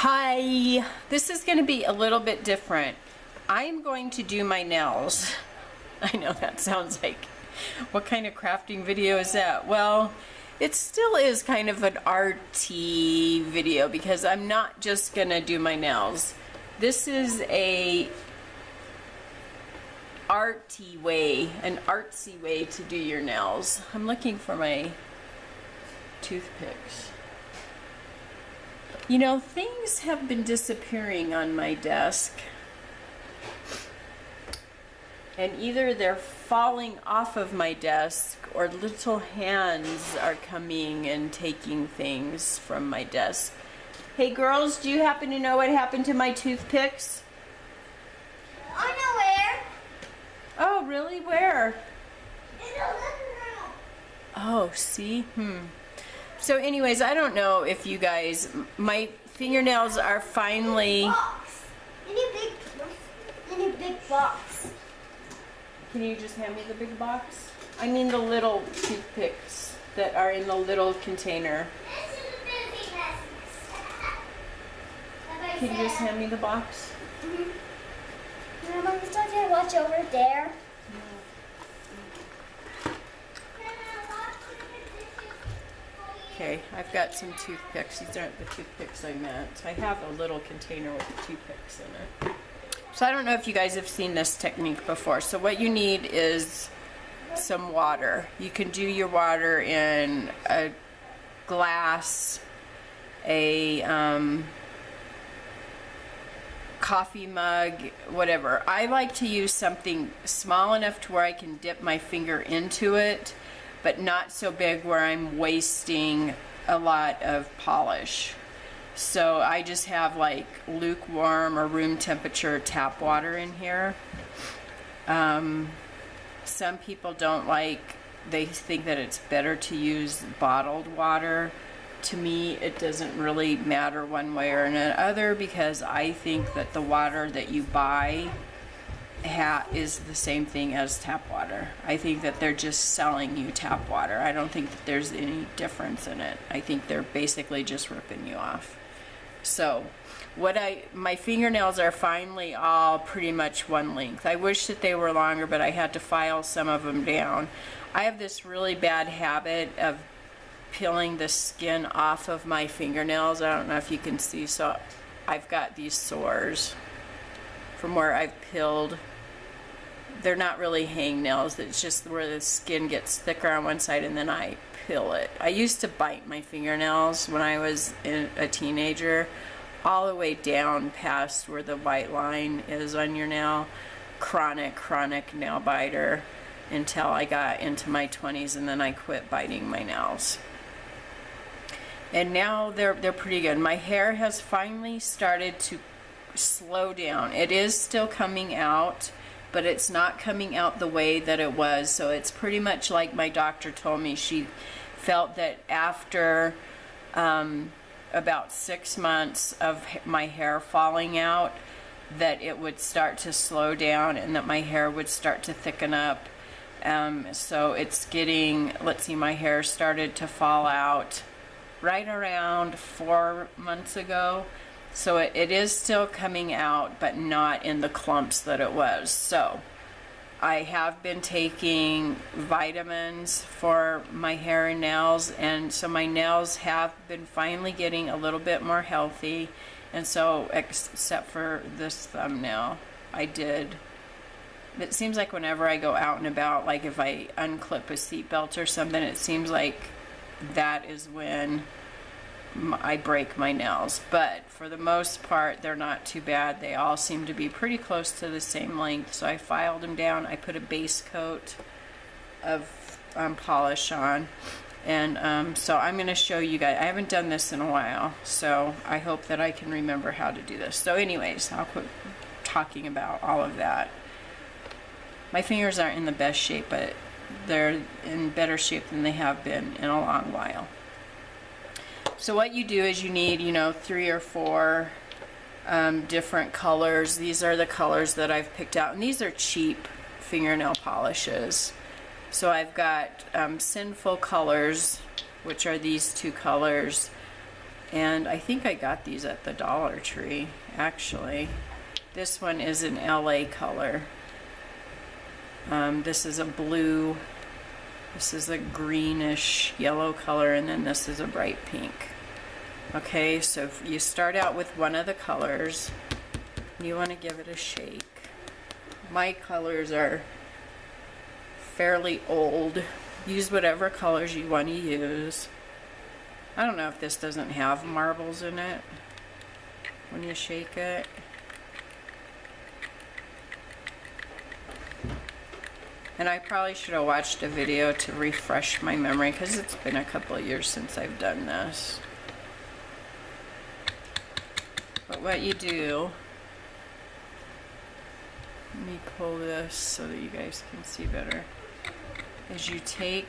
Hi, this is going to be a little bit different. I'm going to do my nails. I know that sounds like, what kind of crafting video is that? Well, it still is kind of an arty video because I'm not just going to do my nails. This is an artsy way to do your nails. I'm looking for my toothpicks. You know, things have been disappearing on my desk. And either they're falling off of my desk or little hands are coming and taking things from my desk. Hey girls, do you happen to know what happened to my toothpicks? I know where. Oh, really? Where? In the living room. Oh, see? So anyways, I don't know if you guys, my fingernails are finally... Box. Any big box. Can you just hand me the big box? I mean the little toothpicks that are in the little container. This is a busy business. Can you just hand me the box? Mom, you still can't watch over there. Okay, I've got some toothpicks. These aren't the toothpicks I meant. I have a little container with the toothpicks in it. So I don't know if you guys have seen this technique before. So what you need is some water. You can do your water in a glass, a coffee mug, whatever. I like to use something small enough to where I can dip my finger into it, but not so big where I'm wasting a lot of polish. So I just have like lukewarm or room temperature tap water in here. Some people don't like, they think that it's better to use bottled water. To me, it doesn't really matter one way or another because I think that the water that you buy is the same thing as tap water. I think that they're just selling you tap water. I don't think that there's any difference in it. I think they're basically just ripping you off. So my fingernails are finally all pretty much one length. I wish that they were longer, but I had to file some of them down. I have this really bad habit of peeling the skin off of my fingernails. I don't know if you can see, so I've got these sores from where I've peeled. They're not really hangnails, it's just where the skin gets thicker on one side and then I peel it. I used to bite my fingernails when I was a teenager, all the way down past where the white line is on your nail. Chronic nail biter until I got into my 20s and then I quit biting my nails. And now they're pretty good. My hair has finally started to slow down. It is still coming out, but it's not coming out the way that it was. So it's pretty much like my doctor told me. She felt that after about 6 months of my hair falling out, that it would start to slow down and that my hair would start to thicken up. So it's getting, let's see, my hair started to fall out right around 4 months ago. So it is still coming out, but not in the clumps that it was. So I have been taking vitamins for my hair and nails, and so my nails have been finally getting a little bit more healthy. And so, except for this thumbnail, I did. It seems like whenever I go out and about, like if I unclip a seatbelt or something, it seems like that is when I break my nails. But for the most part, they're not too bad. They all seem to be pretty close to the same length. So I filed them down. I put a base coat of polish on. And so I'm going to show you guys. I haven't done this in a while, so I hope that I can remember how to do this. So anyways, I'll quit talking about all of that. My fingers aren't in the best shape, but they're in better shape than they have been in a long while. So what you do is you need, 3 or 4 different colors. These are the colors that I've picked out, and these are cheap fingernail polishes. So I've got Sinful Colors, which are these 2 colors. And I think I got these at the Dollar Tree, actually. This one is an LA color. This is a blue, this is a greenish yellow color, and then this is a bright pink. Okay, so you start out with one of the colors. You want to give it a shake. My colors are fairly old. Use whatever colors you want to use. I don't know if this doesn't have marbles in it when you shake it. And I probably should have watched a video to refresh my memory because it's been a couple of years since I've done this. But what you do, let me pull this so that you guys can see better, is you take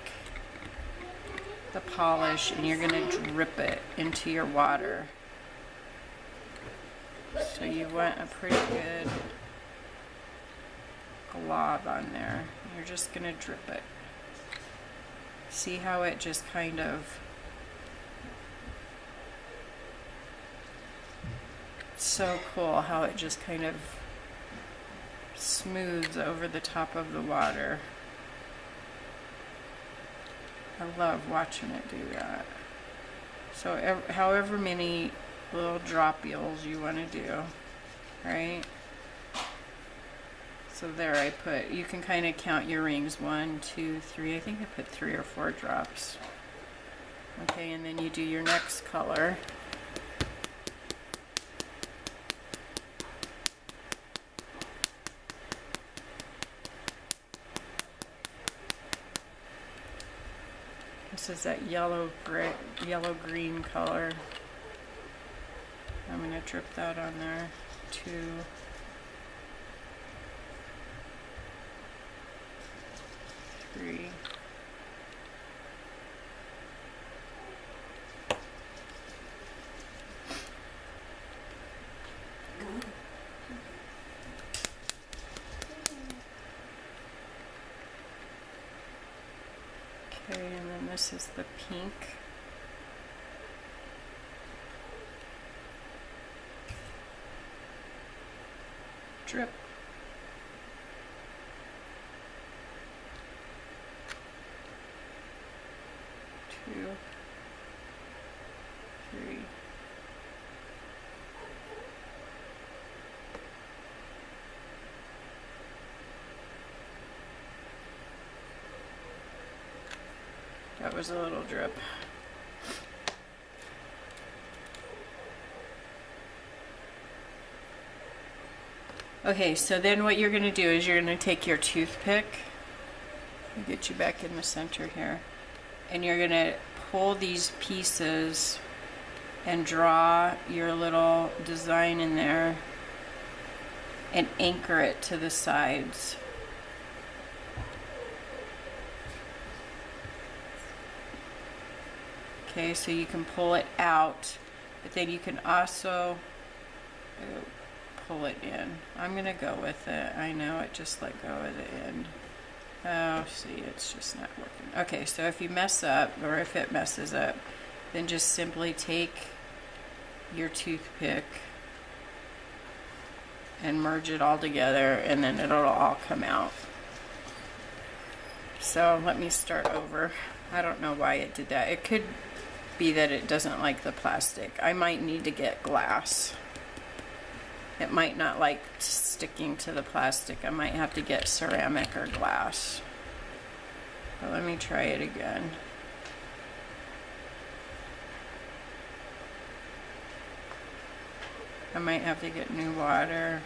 the polish and you're going to drip it into your water. So you want a pretty good glob on there. You're just going to drip it. See how it just kind of, it's so cool how it just kind of smooths over the top of the water. I love watching it do that. So however many little dropules you want to do, right? So there I put, you can kind of count your rings, 1, 2, 3, I think I put 3 or 4 drops. Okay, and then you do your next color. This is that yellow green color. I'm going to drip that on there. 2, 3. Okay, and then this is the pink. Drip. 2, 3. That was a little drip. Okay, so then what you're going to do is you're going to take your toothpick. I'll get you back in the center here. And you're going to pull these pieces and draw your little design in there and anchor it to the sides. Okay, so you can pull it out, but then you can also pull it in. I'm going to go with it. I know it just let go at the end. Oh, see, it's just not working. Okay, so if you mess up, or if it messes up, then just simply take your toothpick and merge it all together, and then it'll all come out. So let me start over. I don't know why it did that. It could be that it doesn't like the plastic. I might need to get glass. It might not like sticking to the plastic. I might have to get ceramic or glass. But let me try it again. I might have to get new water.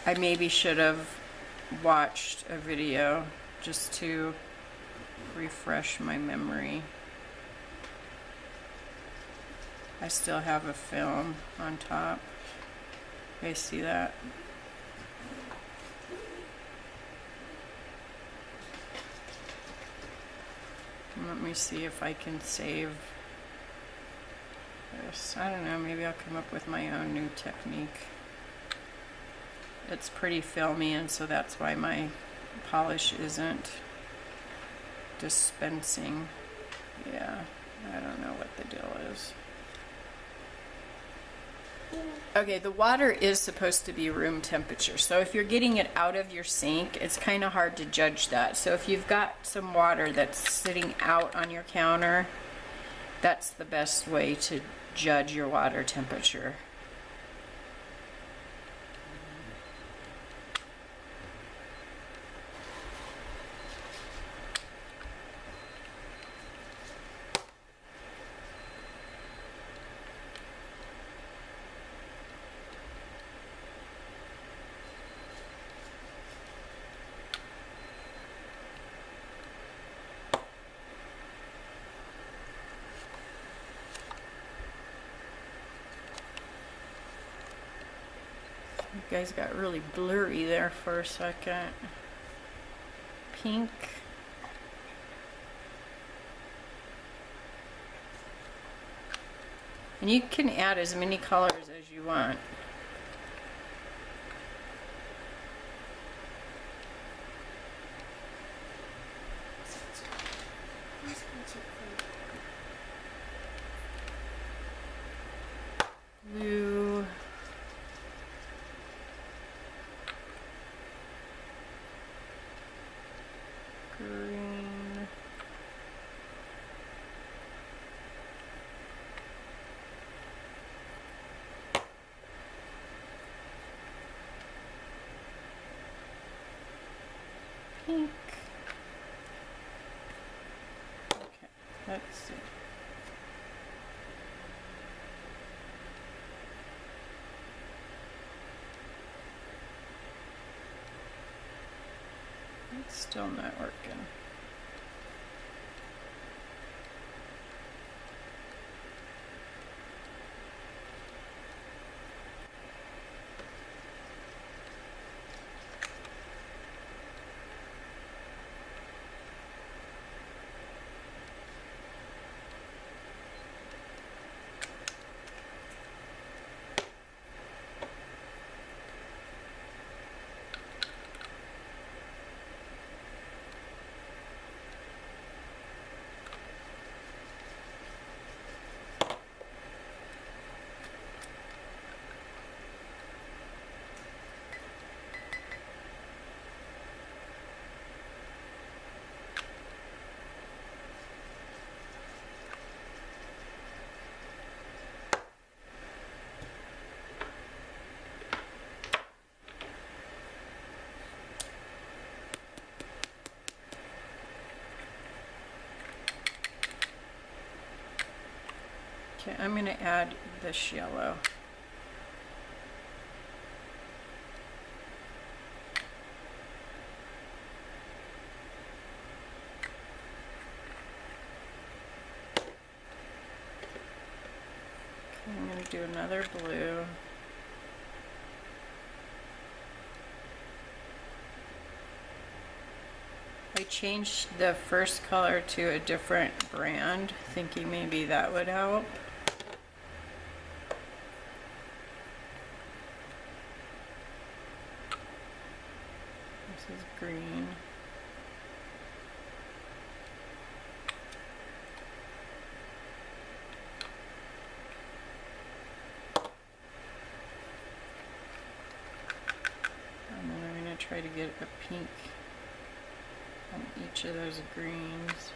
I maybe should have watched a video just to refresh my memory. I still have a film on top. You guys see that? Let me see if I can save this. I don't know, maybe I'll come up with my own new technique. It's pretty filmy, and so that's why my polish isn't dispensing. Yeah, I don't know what the deal is. Okay, the water is supposed to be room temperature. So if you're getting it out of your sink, it's kind of hard to judge that. So if you've got some water that's sitting out on your counter, that's the best way to judge your water temperature. You guys got really blurry there for a second. Pink. And you can add as many colors as you want. Blue. Green. Pink. Okay, let's see. It's still not working. Okay, I'm going to add this yellow. Okay, I'm going to do another blue. I changed the first color to a different brand, thinking maybe that would help. This is green. And then I'm going to try to get a pink on each of those greens.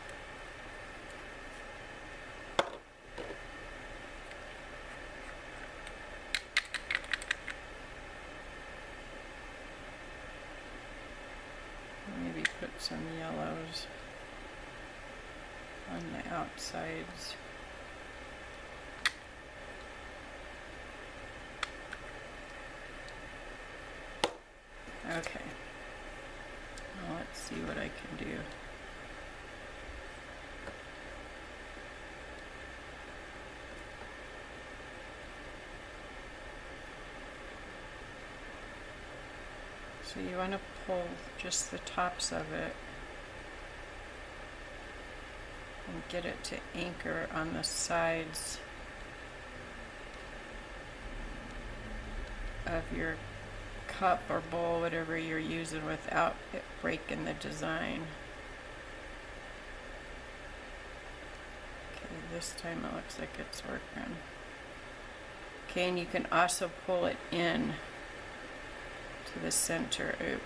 Maybe put some yellows on the outsides. Okay. Now let's see what I can do. So you want to pull just the tops of it and get it to anchor on the sides of your cup or bowl, whatever you're using, without it breaking the design. this time it looks like it's working. Okay, and you can also pull it in to the center. Oops.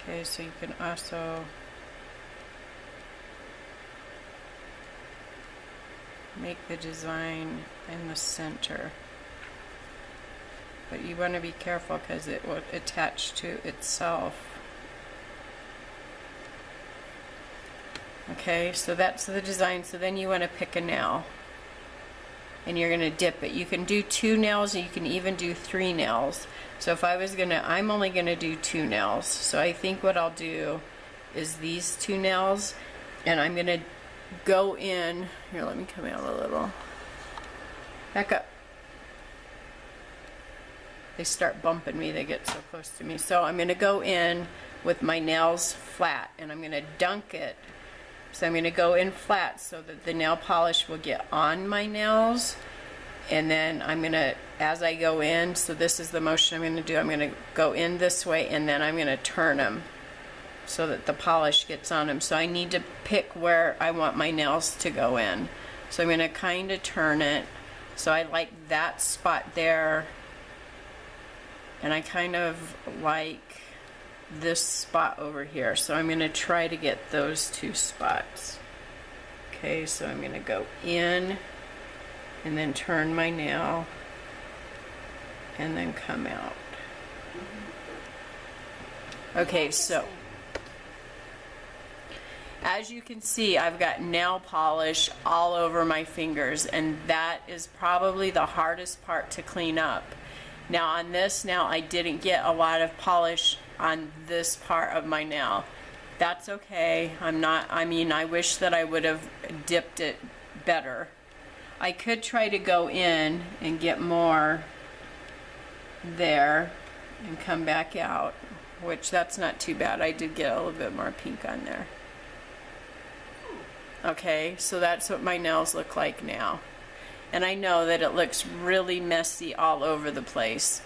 Okay, so you can also make the design in the center. But you want to be careful because it will attach to itself. Okay, so that's the design. So then you want to pick a nail. And you're going to dip it. You can do 2 nails, and you can even do 3 nails. So if I was going to, I'm only going to do 2 nails. So I think what I'll do is these 2 nails, and I'm going to go in. Here, let me come out a little. Back up. They start bumping me, they get so close to me. So I'm going to go in with my nails flat, and I'm going to dunk it. So I'm going to go in flat so that the nail polish will get on my nails. And then I'm going to, as I go in, so this is the motion I'm going to do. I'm going to go in this way, and then I'm going to turn them so that the polish gets on them. So I need to pick where I want my nails to go in. So I'm going to kind of turn it. So I like that spot there. And I kind of like this spot over here. So I'm going to try to get those 2 spots. Okay, so I'm going to go in and then turn my nail and then come out. Okay, so as you can see, I've got nail polish all over my fingers, and that is probably the hardest part to clean up. Now on this nail, I didn't get a lot of polish on this part of my nail. That's okay. I wish that I would have dipped it better. I could try to go in and get more there and come back out, which that's not too bad. I did get a little bit more pink on there. Okay, so that's what my nails look like now. And I know that it looks really messy all over the place.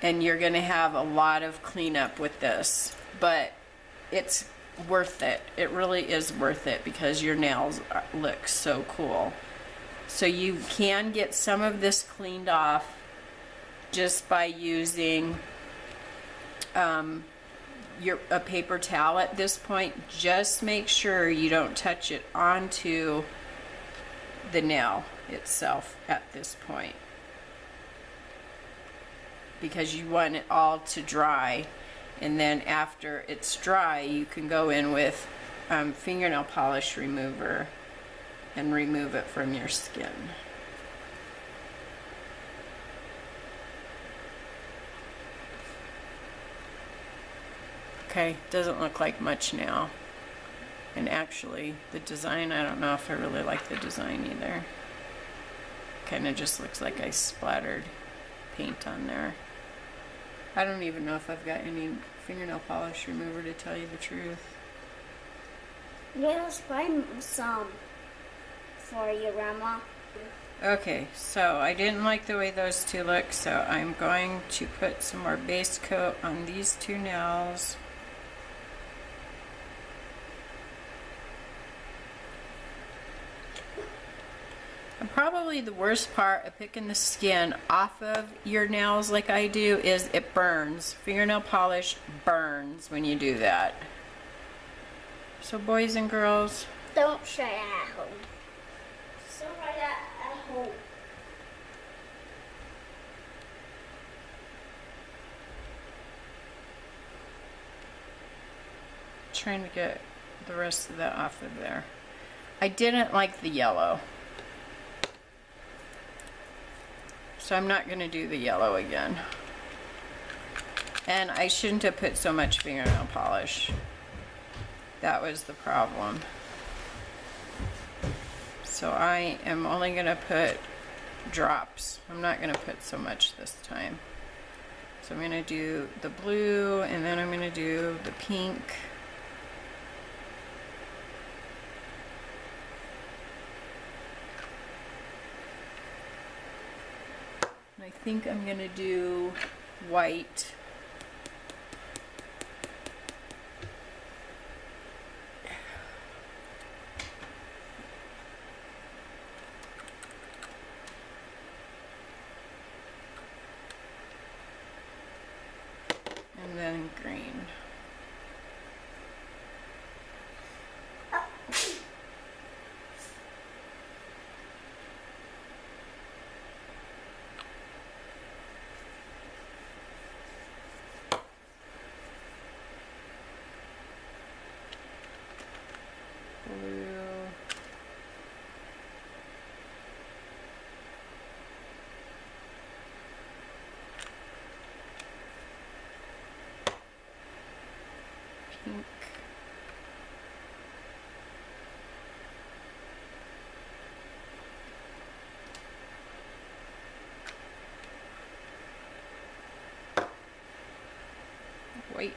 And you're going to have a lot of cleanup with this. But it's worth it. It really is worth it because your nails look so cool. So you can get some of this cleaned off just by using a paper towel at this point. Just make sure you don't touch it onto the nail itself at this point, because you want it all to dry, and then after it's dry you can go in with fingernail polish remover and remove it from your skin. Okay, doesn't look like much now. And actually, the design, I don't know if I really like the design either. Kind of just looks like I splattered paint on there. I don't even know if I've got any fingernail polish remover, to tell you the truth. Yeah, let's buy some for you, Grandma. Okay, so I didn't like the way those 2 look, so I'm going to put some more base coat on these 2 nails. And probably the worst part of picking the skin off of your nails like I do is it burns. Fingernail polish burns when you do that. So boys and girls, Don't try that at home. Don't try that at home. trying to get the rest of that off of there. I didn't like the yellow, so I'm not going to do the yellow again. And I shouldn't have put so much fingernail polish. That was the problem. So I am only going to put drops. I'm not going to put so much this time. So I'm going to do the blue, and then I'm going to do the pink. And I think I'm going to do white. blue. Pink. White.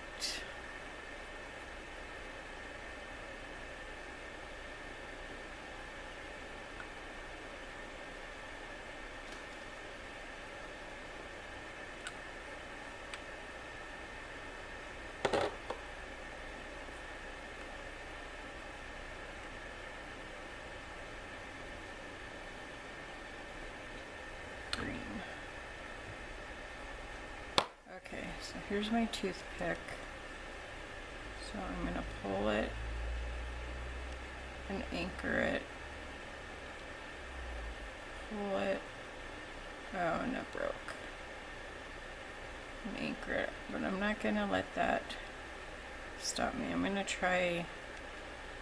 Green. Okay, so here's my toothpick. So I'm going to pull it and anchor it. Pull it. Oh, and it broke. And anchor it. But I'm not going to let that stop me. I'm going to try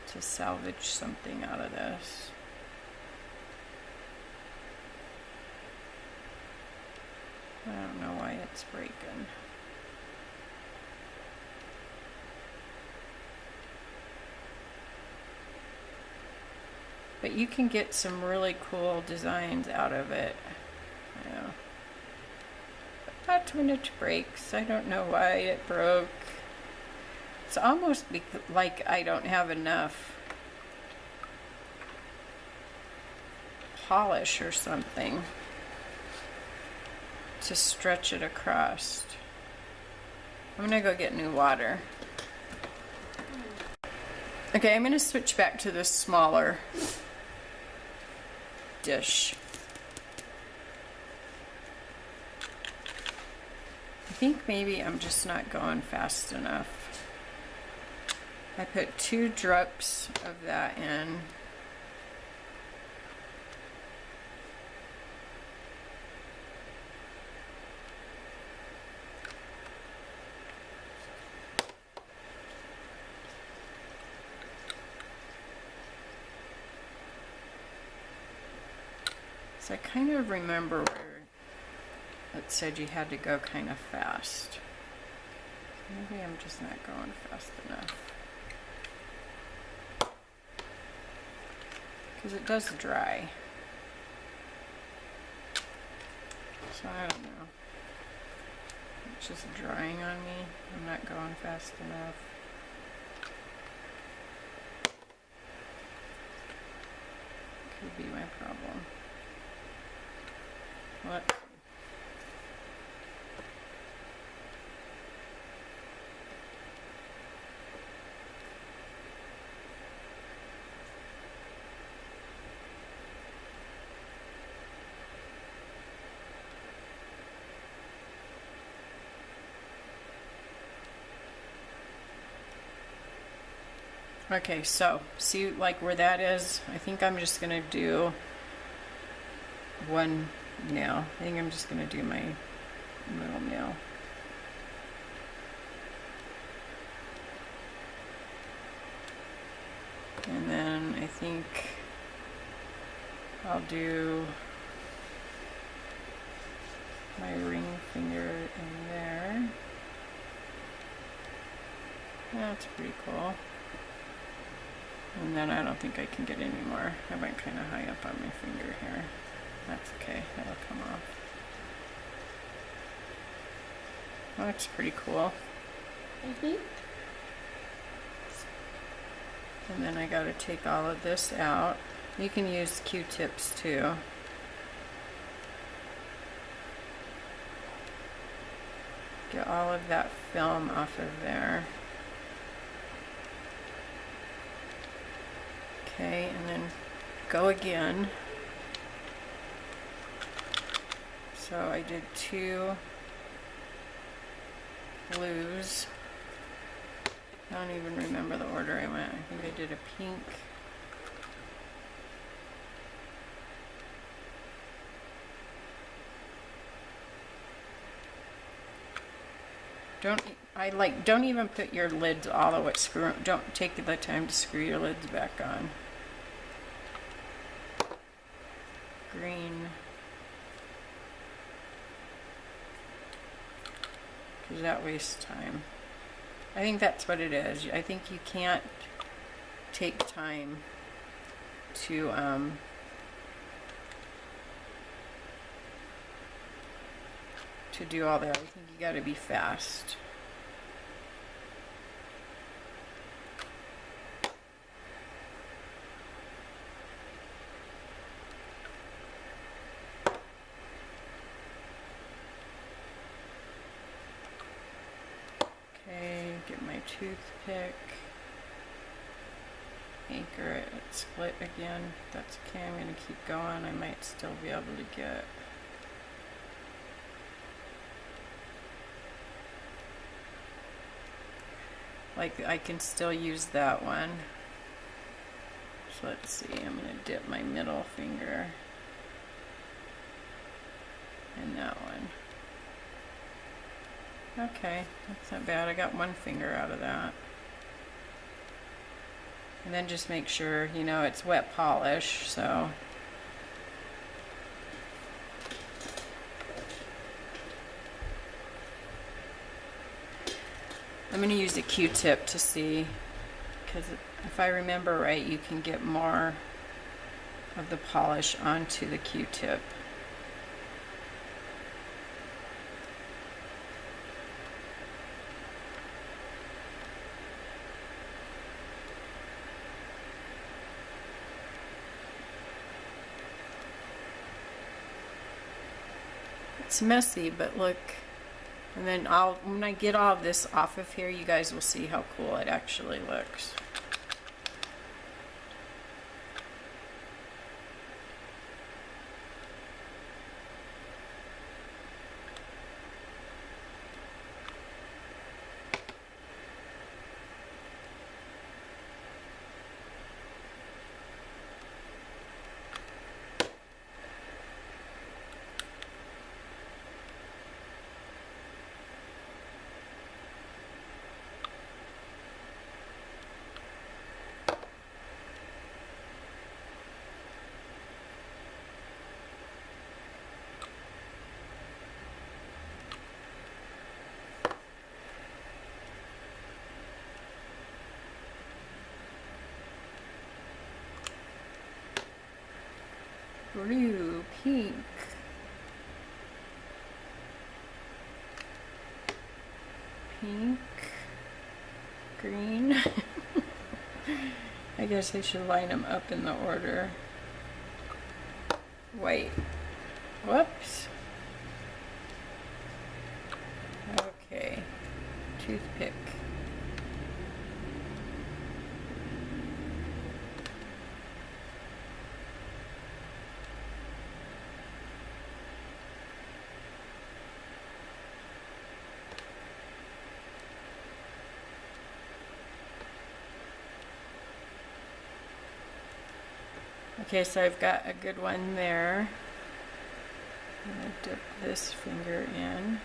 to salvage something out of this. I don't know why it's breaking. But you can get some really cool designs out of it. Yeah. But when it breaks, I don't know why it broke. It's almost like I don't have enough polish or something to stretch it across. I'm gonna go get new water. Okay, I'm gonna switch back to this smaller dish. I think maybe I'm just not going fast enough. I put 2 drops of that in. So I kind of remember where it said you had to go kind of fast. Maybe I'm just not going fast enough. Because it does dry. So I don't know. It's just drying on me. I'm not going fast enough. Could be my problem. What? Okay, so see like where that is? I think I'm just gonna do one nail. I think I'm just gonna do my middle nail. And then I think I'll do my ring finger in there. That's pretty cool. And then I don't think I can get any more. I went kind of high up on my finger here. That's okay, that'll come off. Oh, that's pretty cool. Mm-hmm. And then I gotta take all of this out. You can use Q-tips too. Get all of that film off of there. Okay, and then go again. So I did 2 blues. I don't even remember the order I went. I think I did a pink. Don't even put your lids all the way, don't take the time to screw your lids back on. Green. Because that wastes time. I think that's what it is. I think you can't take time to do all that. I think you got to be fast. Okay, get my toothpick. Anchor it, split again. That's okay, I'm going to keep going. I might still be able to get. Like, I can still use that one. So let's see, I'm going to dip my middle finger in that one. Okay, that's not bad. I got one finger out of that. And then just make sure, you know, it's wet polish, so. I'm going to use a Q-tip to see, because if I remember right, you can get more of the polish onto the Q-tip. It's messy, but look. And then when I get all of this off of here, you guys will see how cool it actually looks. Blue, pink. Pink. Green. I guess I should line them up in the order. White. Whoops. Okay. Toothpick. Okay, so I've got a good one there. I'm going to dip this finger in,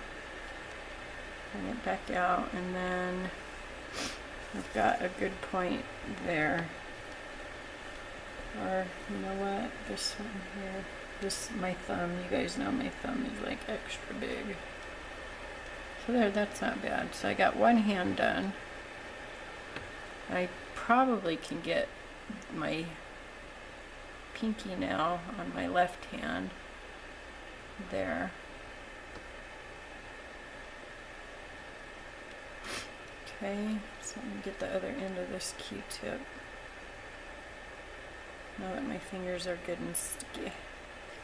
bring it back out, and then I've got a good point there. Or, you know what, this one here, my thumb, you guys know my thumb is like extra big. So there, that's not bad. So I got one hand done. I probably can get my pinky now on my left hand there. Okay, so I'm gonna get the other end of this Q-tip now that my fingers are good and sticky.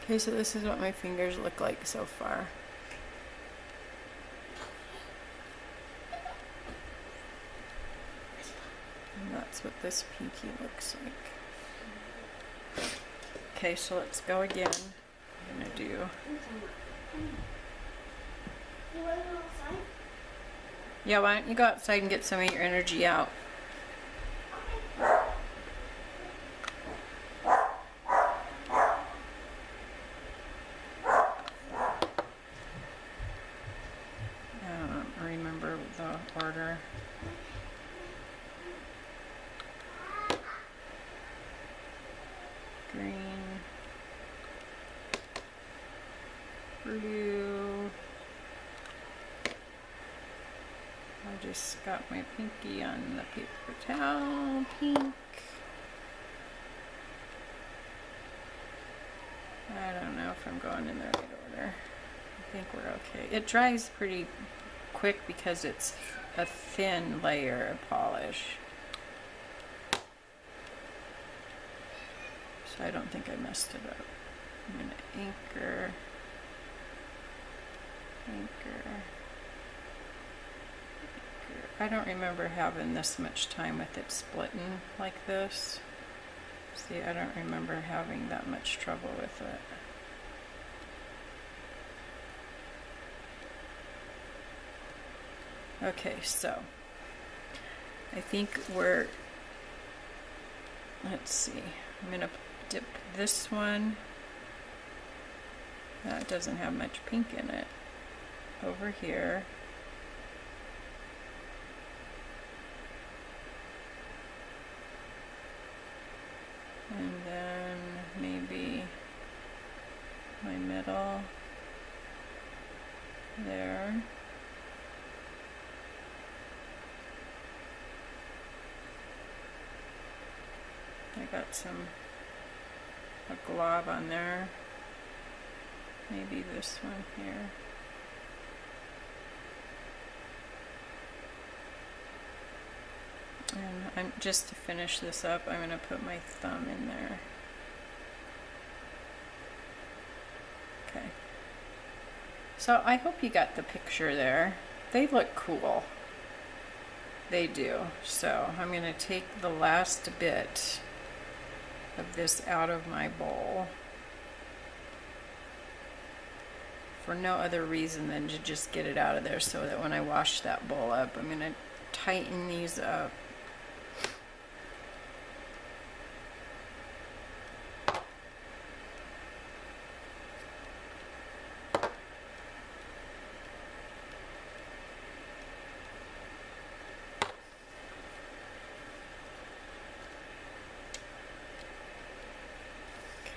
Okay, so this is what my fingers look like so far. And that's what this pinky looks like. Okay, so let's go again. I'm gonna do. You want to go outside? Yeah, why don't you go outside and get some of your energy out? I don't remember green, blue. I just got my pinky on the paper towel, pink. I don't know if I'm going in the right order. I think we're okay. It dries pretty quick because it's a thin layer of polish. So I don't think I messed it up. I'm going to anchor. I don't remember having this much time with it splitting like this. See, I don't remember having that much trouble with it. Okay, so I think we're, let's see, I'm going to dip this one, that doesn't have much pink in it, over here. And then maybe my middle there. I got a glob on there. Maybe this one here. And just to finish this up, I'm going to put my thumb in there. Okay. So I hope you got the picture there. They look cool. They do. So I'm going to take the last bit of this out of my bowl for no other reason than to just get it out of there so that when I wash that bowl up, I'm going to tighten these up.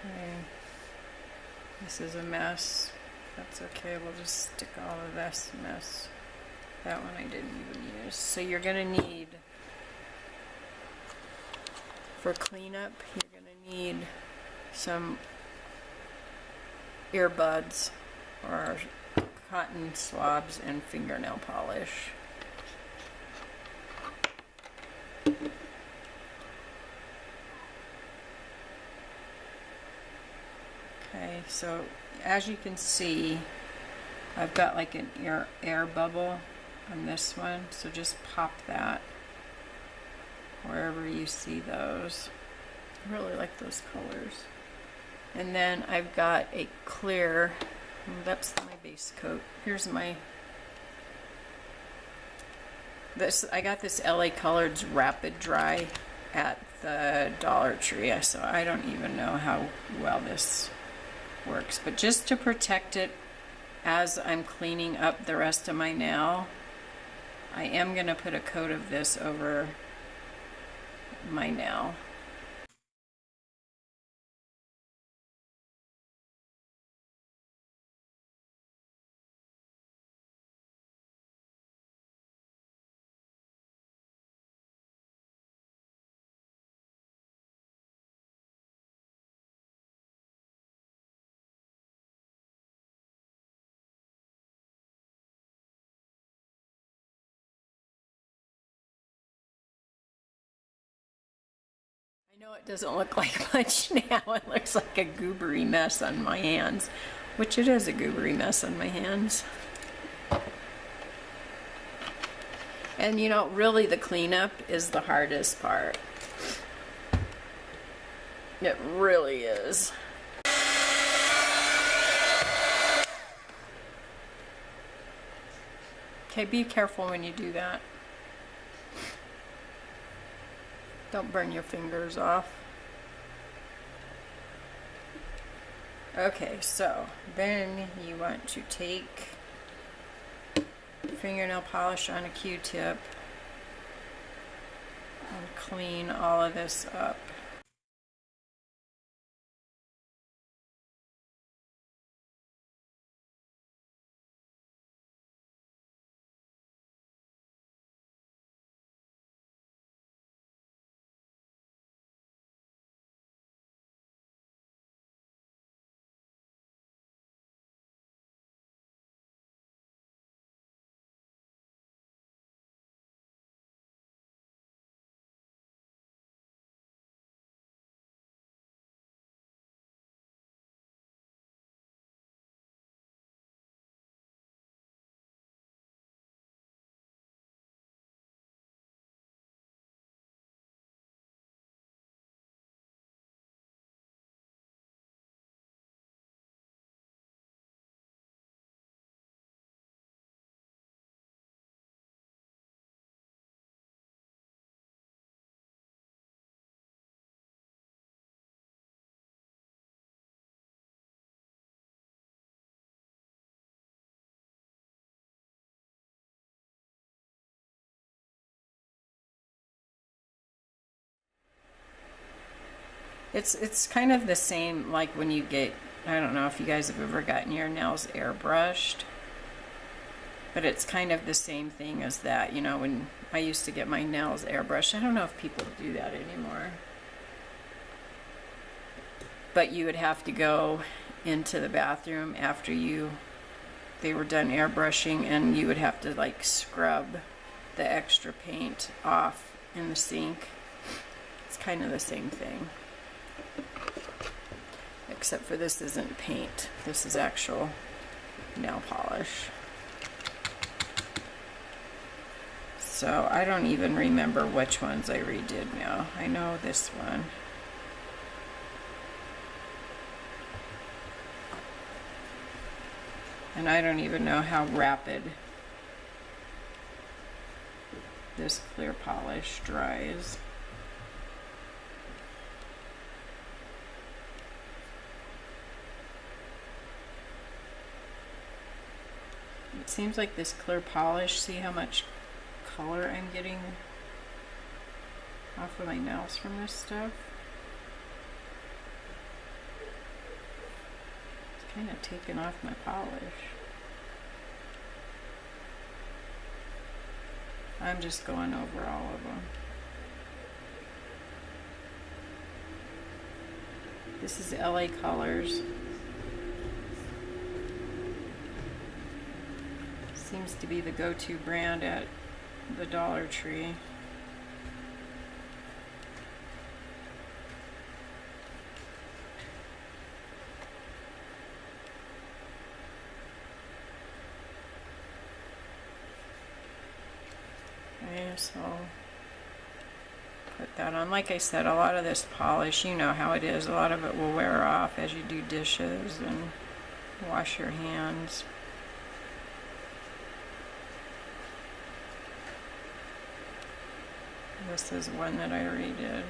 Okay, this is a mess. That's okay, we'll just stick all of this mess. That one I didn't even use. So you're gonna need, for cleanup, you're gonna need some earbuds or cotton swabs and fingernail polish. Okay, so as you can see, I've got like an air bubble on this one, so just pop that wherever you see those. I really like those colors. And then I've got a clear, that's my base coat. Here's my, I got this LA Colors Rapid Dry at the Dollar Tree, so I don't even know how well this works, but just to protect it as I'm cleaning up the rest of my nail, I am going to put a coat of this over my nail. I know it doesn't look like much now. It looks like a goobery mess on my hands, which it is a goobery mess on my hands. And you know, really the cleanup is the hardest part. It really is. Okay, be careful when you do that. Don't burn your fingers off. Okay, so then you want to take fingernail polish on a Q-tip and clean all of this up. It's kind of the same like when you get, I don't know if you guys have ever gotten your nails airbrushed, but it's kind of the same thing as that. You know, when I used to get my nails airbrushed, I don't know if people do that anymore. But you would have to go into the bathroom after they were done airbrushing, and you would have to like scrub the extra paint off in the sink. It's kind of the same thing. Except for this isn't paint. This is actual nail polish. So I don't even remember which ones I redid now. I know this one. And I don't even know how rapid this clear polish dries. It seems like this clear polish, see how much color I'm getting off of my nails from this stuff? It's kind of taken off my polish. I'm just going over all of them. This is LA Colors. Seems to be the go-to brand at the Dollar Tree. Okay, so put that on. Like I said, a lot of this polish, you know how it is. A lot of it will wear off as you do dishes and wash your hands. This is one that I redid.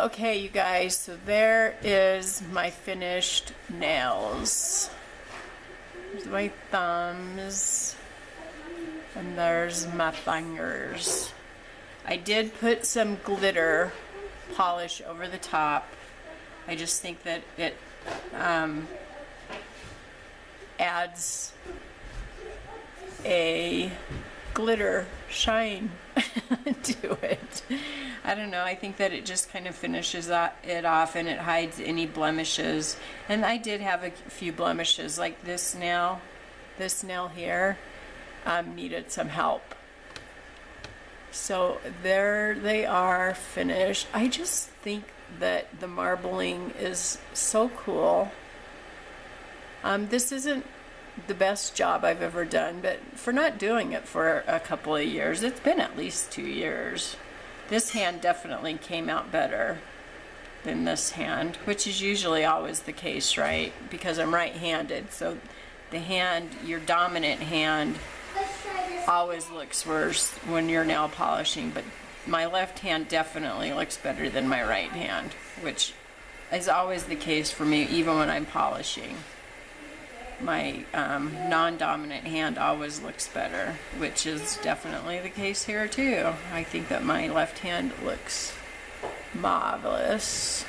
Okay, you guys, so there is my finished nails. There's my thumbs, and there's my fingers. I did put some glitter polish over the top. I just think that it adds a glitter shine to it. I don't know, I think that it just kind of finishes it off, and it hides any blemishes. And I did have a few blemishes, like this nail here needed some help. So there they are, finished. I just think that the marbling is so cool. This isn't the best job I've ever done, but for not doing it for a couple of years, it's been at least 2 years. This hand definitely came out better than this hand, which is usually always the case, right? Because I'm right-handed, so the hand, your dominant hand, always looks worse when you're nail polishing, but my left hand definitely looks better than my right hand, which is always the case for me, even when I'm polishing. My non-dominant hand always looks better, which is definitely the case here too. I think that my left hand looks marvelous,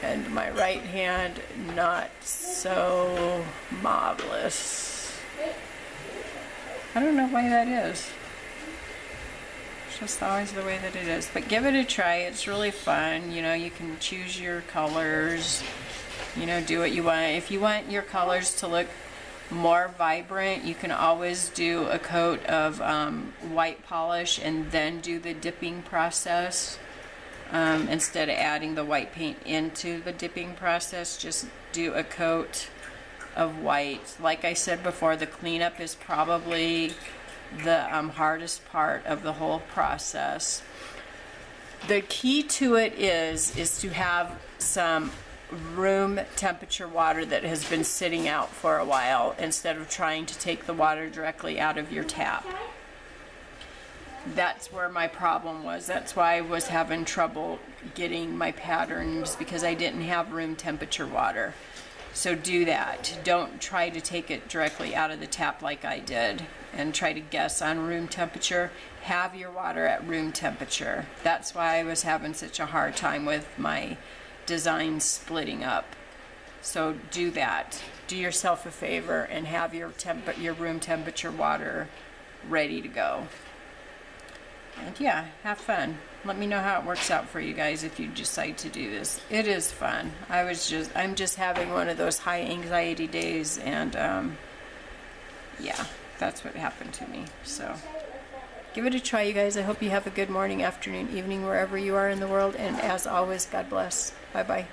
and my right hand not so marvelous. I don't know why that is. It's just always the way that it is. But give it a try. It's really fun. You know, you can choose your colors. You know, do what you want. If you want your colors to look more vibrant, you can always do a coat of white polish and then do the dipping process. Instead of adding the white paint into the dipping process, just do a coat of white. Like I said before, the cleanup is probably the hardest part of the whole process. The key to it is to have some room temperature water that has been sitting out for a while, instead of trying to take the water directly out of your tap. That's where my problem was. That's why I was having trouble getting my patterns, because I didn't have room temperature water. So do that. Don't try to take it directly out of the tap like I did and try to guess on room temperature. Have your water at room temperature. That's why I was having such a hard time with my design splitting up. So do that. Do yourself a favor and have your room temperature water ready to go. And yeah, have fun. Let me know how it works out for you guys if you decide to do this. It is fun. I'm just having one of those high anxiety days, and yeah, that's what happened to me. So give it a try, you guys. I hope you have a good morning, afternoon, evening, wherever you are in the world. And as always, God bless. Bye-bye.